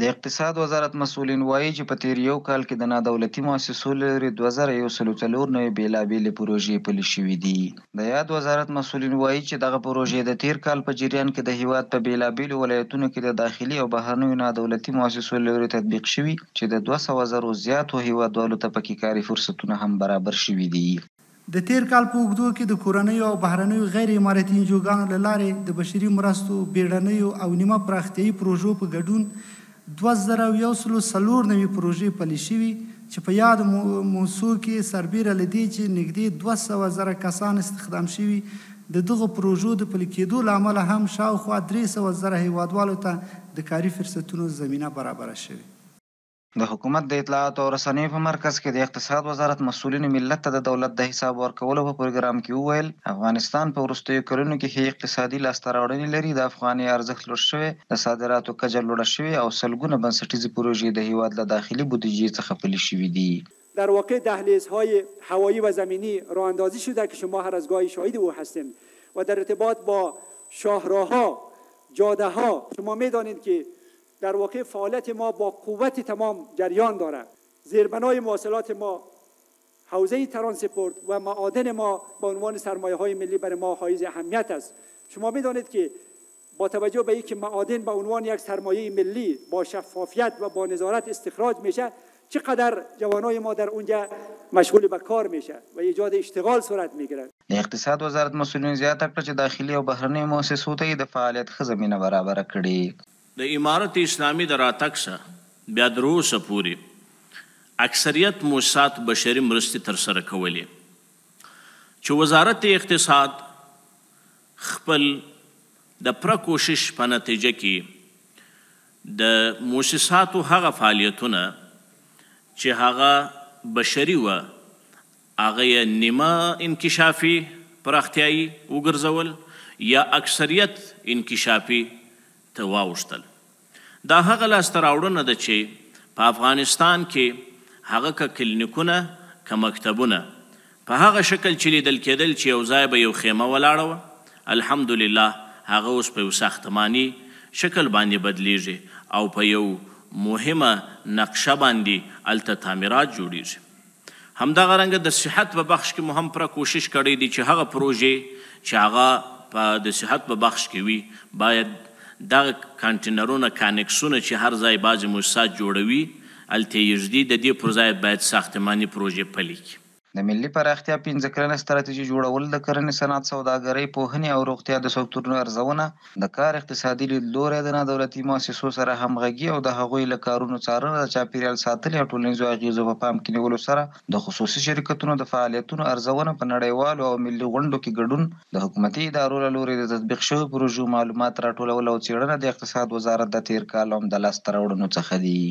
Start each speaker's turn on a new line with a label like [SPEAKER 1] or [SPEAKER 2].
[SPEAKER 1] د اقتصاد وزارت مسؤلین وایي چې په تیر یو کال کې د نادولتي مؤسسو له لوري 2104 نوې بېلابېلې پروژې پلي شوي دي. د یاد وزارت مسؤلین وایي چې دغه پروژې د تیر کال په جریان کې د هیواد په بېلابېلو ولایتونو کې د داخلي او بهرنیو نادولتي مؤسسو له لوري تطبیق شوي چې د 200,000 زیاتو هیوادوالو ته پکې کاري فرصتونه هم برابر شوي دي.
[SPEAKER 2] د تیر کال په اوږدو کې د کورنیو او بهرنیو غیر امارتي انجوګانو له لارې د بشري مرستو، بیړنیو او نیمه پراختیایي پروژو په ګډون 2104 نوې پروژې پلي شوي چې په یاد موضوع کې سربیره له دې چې نږدې 200,000 کسان استخدام شوي، د دغو پروژو د پلي کېدو له امله هم شاوخوا 300,000 هیوادوالو ته د کاري فرصتونو زمینه برابره شوې.
[SPEAKER 1] د حکومت د اطلاعاتو او رسنیو په مرکز کې د اقتصاد وزارت مسؤلینو ملت ته د دولت د حساب ورکولو په پروګرام کې وویل افغانستان په وروستیو کلونو کې ښې اقتصادي لاسته راوړنې لري، د افغانۍ ارزښت لوړ شوی، د صادراتو کچه لوړه شوې او سلګونه بنسټیزې پروژې د هیواد له داخلي بودجې څخه پلي شوي دي.
[SPEAKER 3] در واقع دهلیزهای هوایی و زمینی راه اندازی شده که شما هر از گاهی شاهد او هستیم و در ارتباط با شاهراه‌ها، جاده‌ها شما می‌دانید که در واقع فعالیت ما با قوت تمام جریان دارد. زیربنای مواصلات ما، حوزه ترانسپورت و معادن ما به عنوان سرمایه‌های ملی برای ما حائز اهمیت است. شما می‌دانید که با توجه به اینکه معادن به عنوان یک سرمایه ملی با شفافیت و با نظارت استخراج میشه، چقدر جوانای ما در اونجا مشغول به کار میشه و ایجاد اشتغال صورت میگیرد.
[SPEAKER 1] د اقتصاد وزارت مسؤلین زیاته کړه چې داخلي او بهرنیو مؤسسو ته د فعالیت ښه زمینه برابره کړي.
[SPEAKER 4] د امارت اسلامي د راتګ څخه بیا تر اوسه پورې اکثریت مؤسسات بشري مرستې ترسره کولې چې وزارت اقتصاد خپل د پوره کوشش په نتیجه کې د مؤسساتو هغه فعالیتونه چې هغه بشري وه هغه یې نیمه انکشافي پراختیایي وګرځول یا اکثریت انکشافي ته واوښتل. دا هغه لاسته راوړنه ده چې په افغانستان کې هغه که کلینیکونه که مکتبونه په هغه شکل چې لیدل کېدل چې یو ځای به یو خیمه ولاړه وه، الحمدلله هغه اوس په یو ساختماني شکل باندې بدلیږي او په یو مهمه نقشه باندې هلته تعمیرات جوړیږي. همدغه رنګه د صحت په بخش کې مو هم پوره کوشش کړی دی چې هغه پروژې چې هغه په د صحت په بخش کې وي باید دغه کانټینرونه کانکسونه چې هر ځای بعضې مؤسسات جوړوي هلته یې ږدي، د دې پر ځای باید ساختماني پروژې پلي کړي.
[SPEAKER 1] د ملي پراختیا 15 کلنه ستراتیژي جوړول، د کرنې، صنعت، سوداګرۍ، پوهنې او روغتیا د سکتورونو ارزونه، د کار اقتصادي لیدلوری، د نادولتي مؤسسو سره همغږي او د هغوی له کارونو څارنه، د چاپیریال ساتنې او ټولنیزو اغېزو په پام کې نیولو سره د خصوصي شرکتونو د فعالیتونو ارزونه، په نړیوالو او ملي غونډو کې ګډون، د حکومتي ادارو له لوري د تطبیق شویو پروژو معلومات راټولول او څېړنه د اقتصاد وزارت د تیر کال هم د لاسته راوړنو څخه دي.